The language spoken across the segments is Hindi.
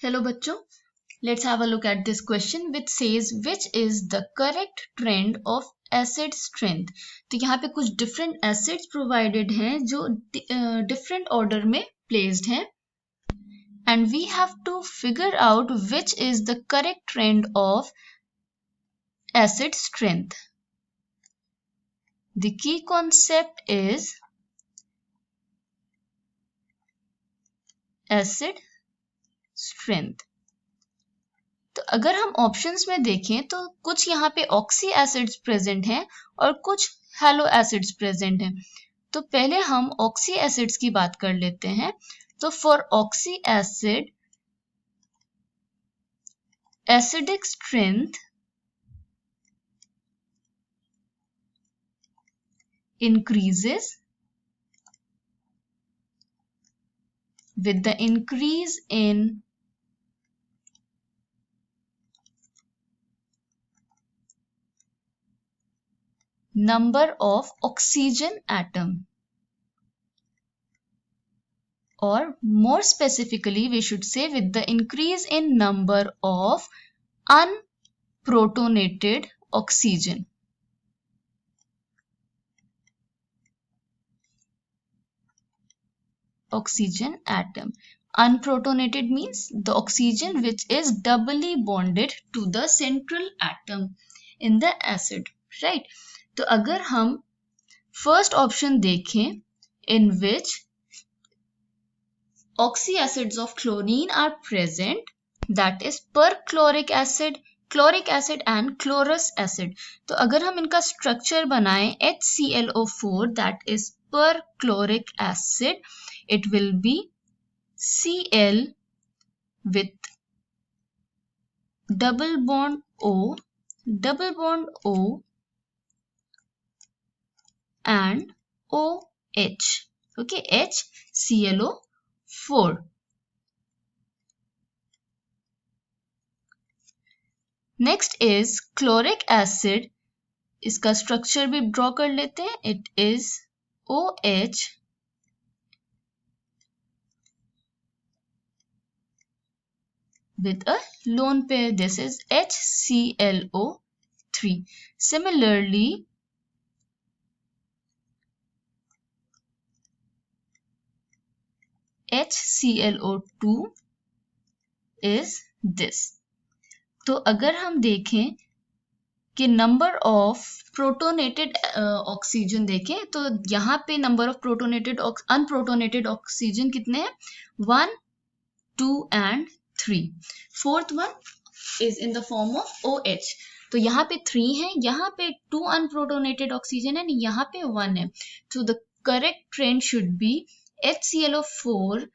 Hello बच्चों, let's have a look at this question which says which is the correct trend of acid strength. तो यहाँ पे कुछ different acids provided हैं जो different order में placed हैं and we have to figure out which is the correct trend of acid strength. The key concept is acid strength. तो अगर हम ऑप्शंस में देखें तो कुछ यहाँ पे ऑक्सी एसिड्स प्रेजेंट हैं और कुछ हैलो एसिड्स प्रेजेंट हैं। तो पहले हम ऑक्सी एसिड्स की बात कर लेते हैं। तो for oxy acid acidic strength increases with the increase in number of oxygen atom, or more specifically we should say with the increase in number of unprotonated oxygen. Oxygen atom. Unprotonated means the oxygen which is doubly bonded to the central atom in the acid, right? तो अगर हम first option देखें in which oxy acids of chlorine are present, that is perchloric acid, chloric acid and chlorous acid. तो अगर हम इनका structure बनाएं HClO4, that is perchloric acid, it will be Cl with double bond O and OH. Okay, HClO4. Next is chloric acid. इसका structure भी draw कर लेते हैं. It is OH with a lone pair. This is HClO3. Similarly, HClO2 is this. तो अगर हम देखें कि नंबर ऑफ प्रोटोनेटेड ऑक्सीजन देखें तो यहाँ पे नंबर ऑफ प्रोटोनेटेड अनप्रोटोनेटेड ऑक्सीजन कितने हैं? 1, 2 and 3. Fourth one is in the form of OH. तो यहाँ पे 3 है, यहाँ पे 2 अनप्रोटोनेटेड ऑक्सीजन है, यहाँ पे 1 है. तो the correct trend should be HClO4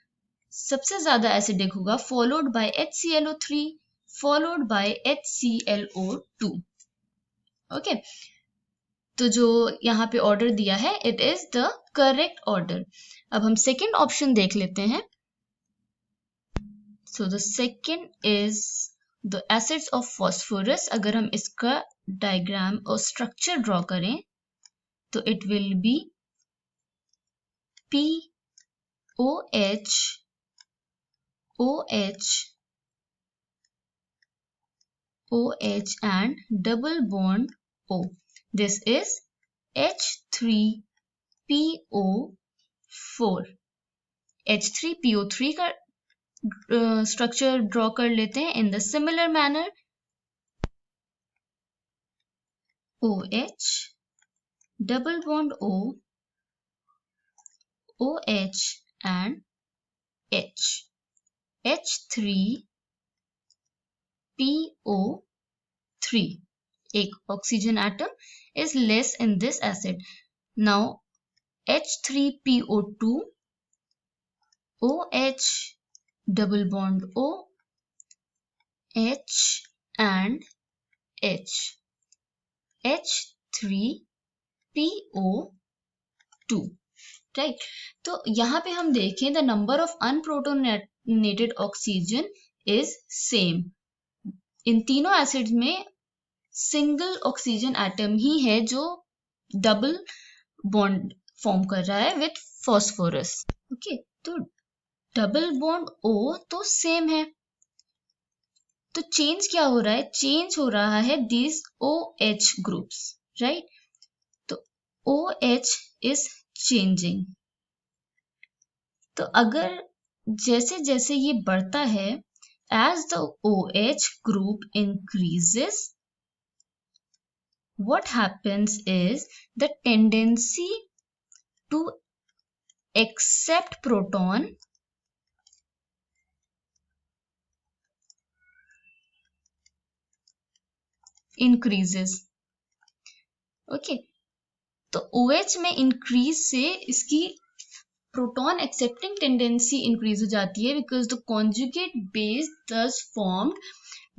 सबसे ज्यादा एसिडिक होगा, followed by HClO3, followed by HClO2. Okay, तो जो यहाँ पे ऑर्डर दिया है it is the correct order. अब हम सेकेंड ऑप्शन देख लेते हैं. So the second is the acids of phosphorus. अगर हम इसका डायग्राम और स्ट्रक्चर ड्रॉ करें तो it will be POH OH and double bond O. This is H3PO4. H3PO3 का स्ट्रक्चर ड्रॉ कर लेते हैं in the similar manner. OH double bond O, OH and H. H3PO3. एक oxygen atom is less in this acid. Now H3PO2, OH double bond O, H and H. H3PO2. Right, तो यहाँ पे हम देखें the number of unprotonated oxygen is same. इन तीनों एसिड्स में सिंगल ऑक्सीजन एटम ही है जो डबल बॉन्ड फॉर्म कर रहा है विथ फॉस्फोरस. ओके, तो डबल बॉन्ड O तो सेम है, चेंज क्या हो रहा है? चेंज हो रहा है these OH groups, right? तो OH is changing. तो अगर जैसे जैसे ये बढ़ता है, as the OH group increases, what happens is the tendency to accept proton increases. Okay, तो OH में इंक्रीज से इसकी प्रोटॉन एक्सेप्टिंग टेंडेंसी इंक्रीज हो जाती है, because the conjugate base thus formed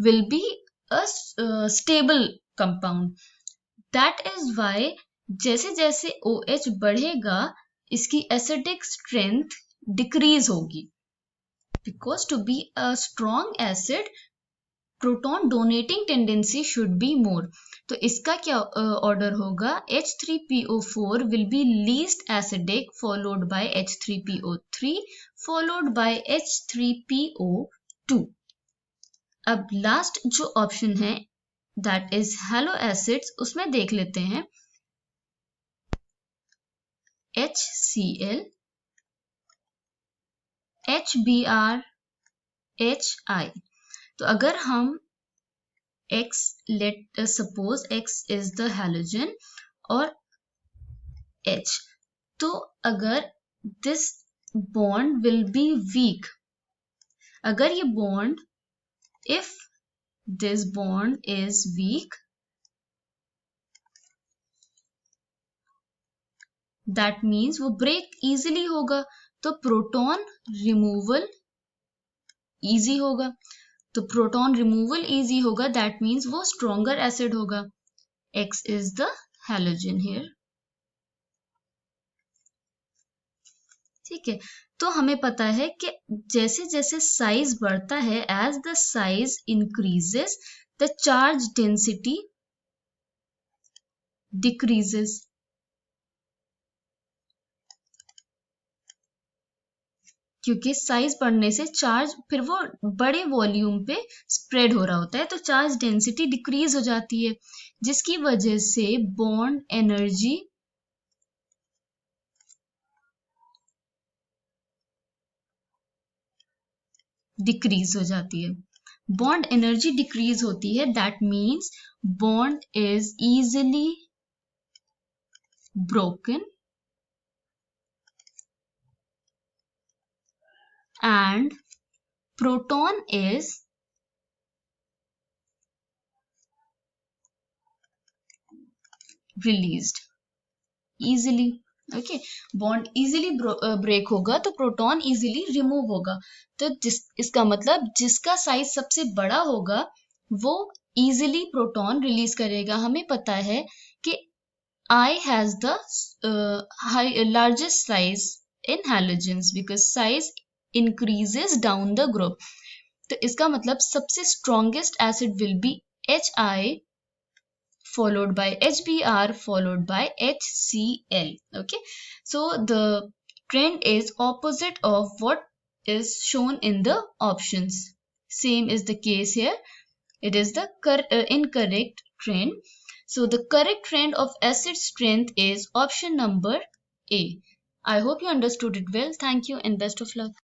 will be a stable compound. That is why जैसे जैसे OH बढ़ेगा, इसकी एसिडिक स्ट्रेंथ डिक्रीज होगी, because to be a strong acid proton donating tendency should be more. तो इसका क्या ऑर्डर होगा? H3PO4 will be least acidic followed by H3PO3 followed by H3PO2. अब लास्ट जो ऑप्शन है दैट इज हैलो एसिड्स, उसमें देख लेते हैं. HCl, HBr, HI. तो अगर हम X, let suppose X is the halogen और H, तो अगर this bond will be weak, अगर ये bond, if this bond is weak, that means वो break easily होगा, तो प्रोटॉन रिमूवल easy होगा. तो प्रोटॉन रिमूवल इजी होगा, दैट मीन्स वो स्ट्रॉन्गर एसिड होगा. X is the halogen here. ठीक है, तो हमें पता है कि जैसे जैसे साइज बढ़ता है, as the size increases the charge density decreases. क्योंकि साइज बढ़ने से चार्ज फिर वो बड़े वॉल्यूम पे स्प्रेड हो रहा होता है, तो चार्ज डेंसिटी डिक्रीज हो जाती है, जिसकी वजह से बॉन्ड एनर्जी डिक्रीज हो जाती है. बॉन्ड एनर्जी डिक्रीज होती है, that means bond is easily broken and proton is released easily. Okay, bond easily break होगा तो प्रोटॉन इजीली रिमूव होगा. तो इसका मतलब जिसका साइज सबसे बड़ा होगा वो इजीली प्रोटॉन रिलीज करेगा. हमें पता है कि I has the largest size in halogens because size increases down the group. तो इसका मतलब सबसे strongest acid will be HI followed by HBr followed by HCl. Okay, so the trend is opposite of what is shown in the options. Same is the case here. It is the incorrect trend. So the correct trend of acid strength is option number A. I hope you understood it well. Thank you and best of luck.